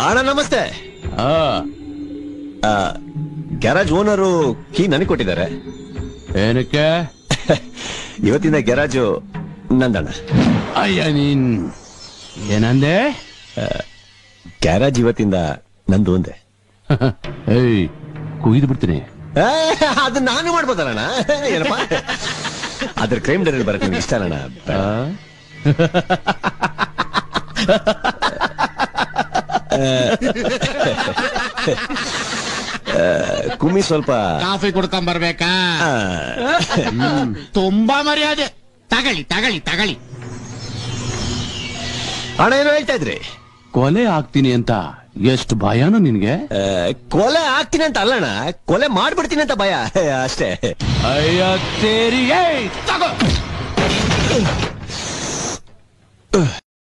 ಅಣ್ಣ ನಮಸ್ತೆ. ಗ್ಯಾರಾಜ್ owner key ನನಗೆ ಕೊಟ್ಟಿದ್ದಾರೆ. ಏನಕ್ಕೆ? ಇವತ್ತಿನ ಗ್ಯಾರಾಜು ನಂದಣ್ಣ. ಅಯ್ಯ ನೀನ್ ಏನಂದೆ? ಗ್ಯಾರಾಜ್ ಇವತ್ತಿಂದ ನಂದು ಅಂದೆ. ಏಯ್ ಕುಯ್ದು ಬಿಡ್ತೀನಿ. ಅದು ನಾನು ಮಾಡ್ಬೋದಣ್ಣ. ಏನಪ್ಪ ಅದ್ರ ಕ್ರೈಮ್ ಡೈರಿ ಬರಕ್ ನಿಮ್ಗೆ ಇಷ್ಟ ಅಣ್ಣ? ಕುಮ್ಮಿ ಸ್ವಲ್ಪ ಕಾಫಿ ಕುಡ್ಕೊಂಡ್ ಬರ್ಬೇಕಾ? ತುಂಬಾ ಮರ್ಯಾದೆ. ತಗಳಿ ತಗಳಿ ತಗಳಿ. ಹಣ ಏನೋ ಹೇಳ್ತಾ ಇದ್ರಿ? ಕೊಲೆ ಆಗ್ತೀನಿ ಅಂತ ಎಷ್ಟು ಭಯನೋ ನಿನ್ಗೆ? ಕೊಲೆ ಆಗ್ತೀನಿ ಅಂತ ಅಲ್ಲಣ್ಣ, ಕೊಲೆ ಮಾಡ್ಬಿಡ್ತೀನಿ ಅಂತ ಭಯ ಅಷ್ಟೇ. ಅಯ್ಯ ತೇರಿಗೆ ತಗೋ.